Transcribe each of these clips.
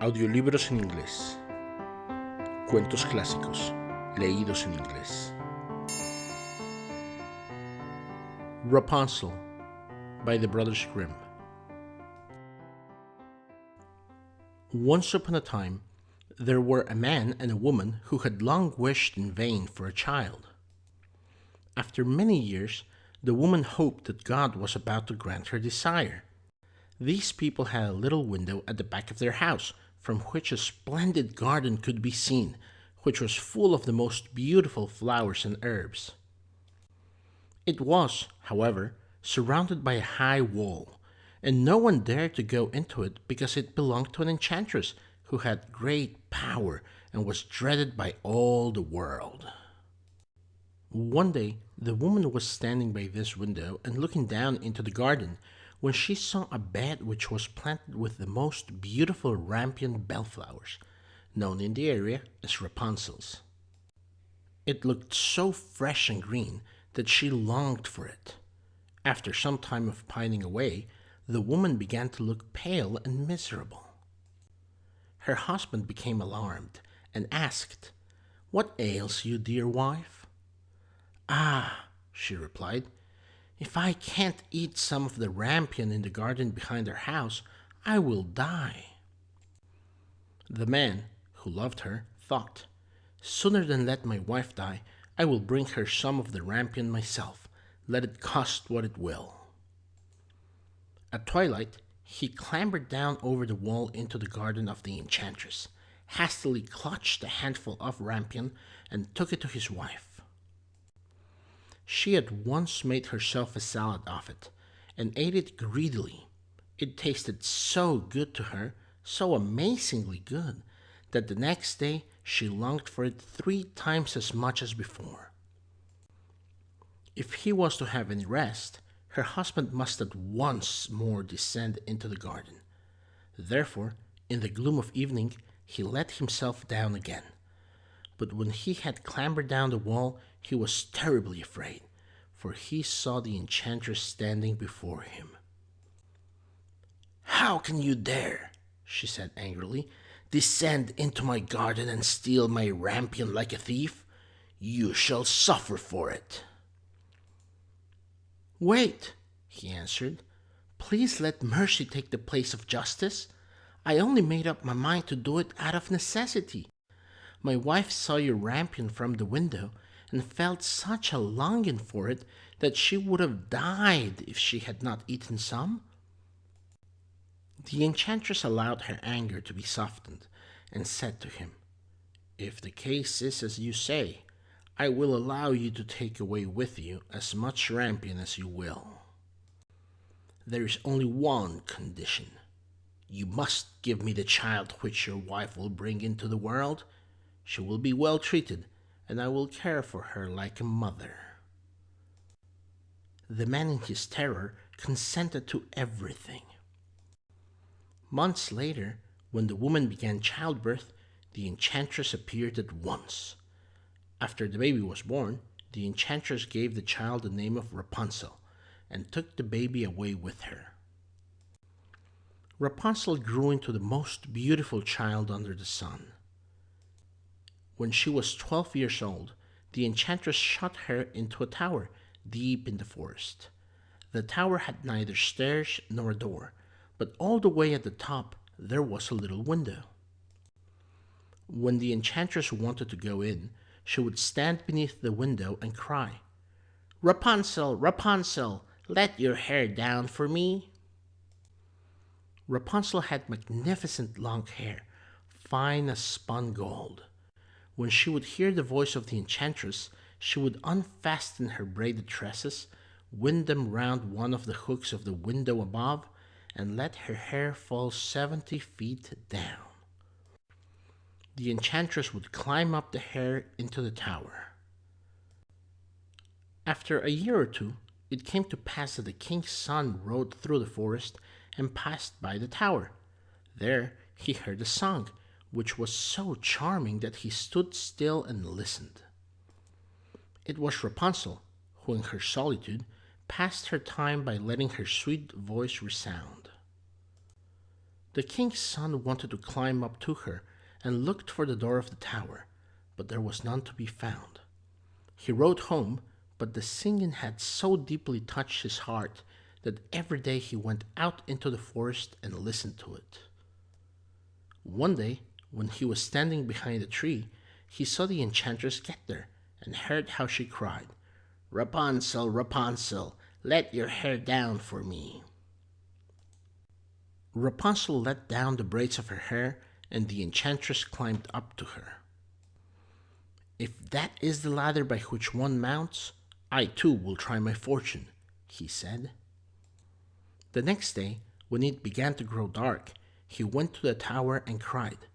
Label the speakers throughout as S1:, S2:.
S1: Audiolibros en inglés. Cuentos clásicos, leídos en inglés. Rapunzel, by the Brothers Grimm. Once upon a time, there were a man and a woman who had long wished in vain for a child. After many years, the woman hoped that God was about to grant her desire. These people had a little window at the back of their house, from which a splendid garden could be seen, which was full of the most beautiful flowers and herbs. It was, however, surrounded by a high wall, and no one dared to go into it because it belonged to an enchantress who had great power and was dreaded by all the world. One day, the woman was standing by this window and looking down into the garden when she saw a bed which was planted with the most beautiful rampion bellflowers, known in the area as Rapunzels. It looked so fresh and green that she longed for it. After some time of pining away, the woman began to look pale and miserable. Her husband became alarmed and asked, "What ails you, dear wife?" "Ah," she replied, "if I can't eat some of the rampion in the garden behind our house, I will die." The man, who loved her, thought, "Sooner than let my wife die, I will bring her some of the rampion myself, let it cost what it will." At twilight, he clambered down over the wall into the garden of the enchantress, hastily clutched a handful of rampion, and took it to his wife. She at once made herself a salad of it, and ate it greedily. It tasted so good to her, so amazingly good, that the next day she longed for it 3 times as much as before. If he was to have any rest, her husband must at once more descend into the garden. Therefore, in the gloom of evening, he let himself down again. But when he had clambered down the wall, he was terribly afraid, for he saw the enchantress standing before him. "How can you dare," she said angrily, "descend into my garden and steal my rampion like a thief? You shall suffer for it." "Wait," he answered. "Please let mercy take the place of justice. I only made up my mind to do it out of necessity. My wife saw your rampion from the window and felt such a longing for it that she would have died if she had not eaten some." The enchantress allowed her anger to be softened and said to him, "If the case is as you say, I will allow you to take away with you as much rampion as you will. There is only one condition. You must give me the child which your wife will bring into the world. She will be well treated, and I will care for her like a mother." The man in his terror consented to everything. Months later, when the woman began childbirth, the enchantress appeared at once. After the baby was born, the enchantress gave the child the name of Rapunzel and took the baby away with her. Rapunzel grew into the most beautiful child under the sun. When she was 12 years old, the enchantress shut her into a tower deep in the forest. The tower had neither stairs nor a door, but all the way at the top there was a little window. When the enchantress wanted to go in, she would stand beneath the window and cry, "Rapunzel, Rapunzel, let your hair down for me." Rapunzel had magnificent long hair, fine as spun gold. When she would hear the voice of the enchantress, she would unfasten her braided tresses, wind them round one of the hooks of the window above, and let her hair fall 70 feet down. The enchantress would climb up the hair into the tower. After a year or two, it came to pass that the king's son rode through the forest and passed by the tower. There he heard a song, which was so charming that he stood still and listened. It was Rapunzel, who in her solitude passed her time by letting her sweet voice resound. The king's son wanted to climb up to her and looked for the door of the tower, but there was none to be found. He rode home, but the singing had so deeply touched his heart that every day he went out into the forest and listened to it. One day, when he was standing behind a tree, he saw the enchantress get there and heard how she cried, "Rapunzel, Rapunzel, let your hair down for me." Rapunzel let down the braids of her hair, and the enchantress climbed up to her. "If that is the ladder by which one mounts, I too will try my fortune," he said. The next day, when it began to grow dark, he went to the tower and cried,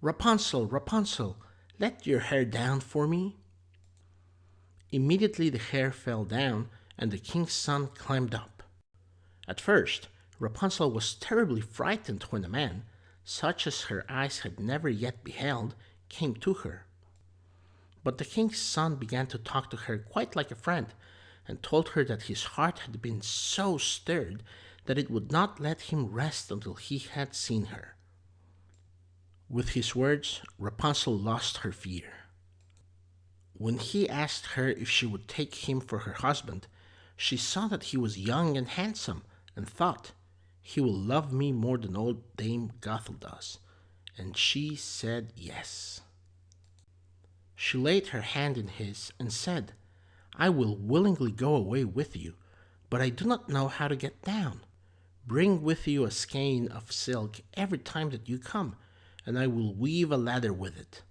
S1: "Rapunzel, Rapunzel, let your hair down for me." Immediately the hair fell down, and the king's son climbed up. At first, Rapunzel was terribly frightened when a man, such as her eyes had never yet beheld, came to her. But the king's son began to talk to her quite like a friend, and told her that his heart had been so stirred that it would not let him rest until he had seen her. With his words, Rapunzel lost her fear. When he asked her if she would take him for her husband, she saw that he was young and handsome, and thought, "He will love me more than old Dame Gothel does," and she said yes. She laid her hand in his and said, "I will willingly go away with you, but I do not know how to get down. Bring with you a skein of silk every time that you come, and I will weave a ladder with it.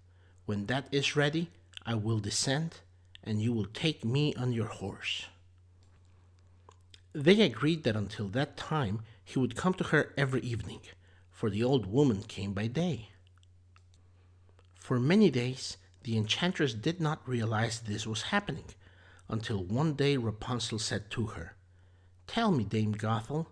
S1: When that is ready, I will descend, and you will take me on your horse." They agreed that until that time he would come to her every evening, for the old woman came by day. For many days the enchantress did not realize this was happening, until one day Rapunzel said to her, "Tell me, Dame Gothel,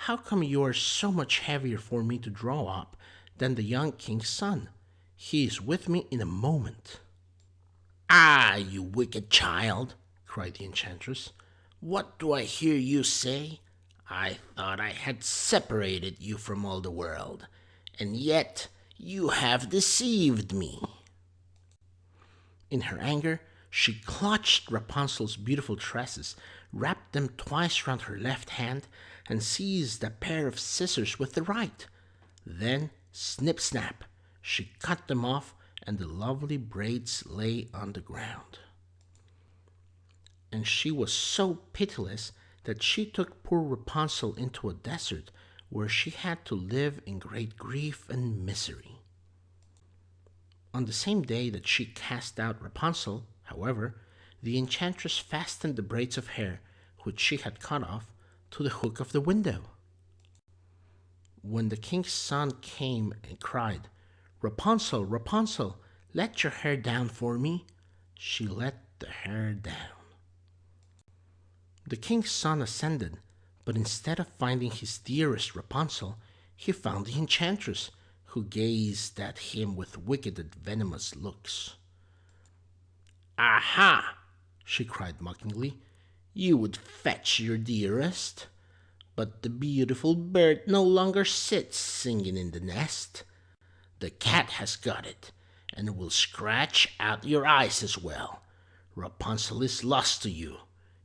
S1: how come you are so much heavier for me to draw up than the young king's son? He is with me in a moment." "Ah, you wicked child!" cried the enchantress. "What do I hear you say? I thought I had separated you from all the world, and yet you have deceived me." In her anger, she clutched Rapunzel's beautiful tresses, wrapped them twice round her left hand, and seized a pair of scissors with the right. Then, snip snap, she cut them off, and the lovely braids lay on the ground. And she was so pitiless that she took poor Rapunzel into a desert, where she had to live in great grief and misery. On the same day that she cast out Rapunzel, however, the enchantress fastened the braids of hair, which she had cut off, to the hook of the window. When the king's son came and cried, "Rapunzel, Rapunzel, let your hair down for me," she let the hair down. The king's son ascended, but instead of finding his dearest Rapunzel, he found the enchantress, who gazed at him with wicked and venomous looks. "Aha!" she cried mockingly, "you would fetch your dearest, but the beautiful bird no longer sits singing in the nest. The cat has got it, and will scratch out your eyes as well. Rapunzel is lost to you.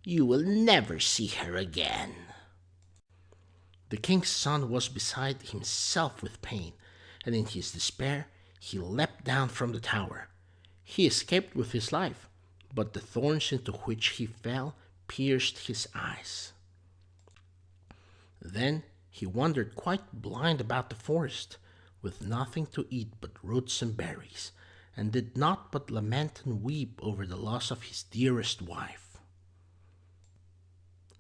S1: You will never see her again." The king's son was beside himself with pain, and in his despair he leapt down from the tower. He escaped with his life, but the thorns into which he fell pierced his eyes. Then he wandered quite blind about the forest, with nothing to eat but roots and berries, and did not but lament and weep over the loss of his dearest wife.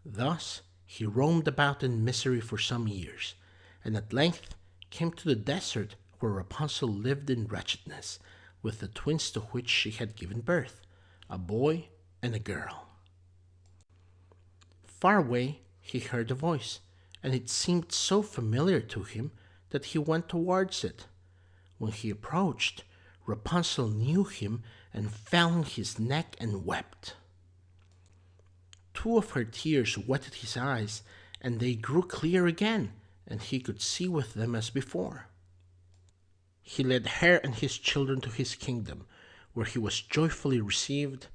S1: Thus he roamed about in misery for some years, and at length came to the desert where Rapunzel lived in wretchedness, with the twins to which she had given birth, a boy and a girl. Far away he heard a voice, and it seemed so familiar to him that he went towards it. When he approached, Rapunzel knew him and fell on his neck and wept. Two of her tears wetted his eyes, and they grew clear again, and he could see with them as before. He led her and his children to his kingdom, where he was joyfully received,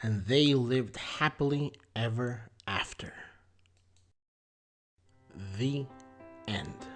S1: and they lived happily ever after. The end.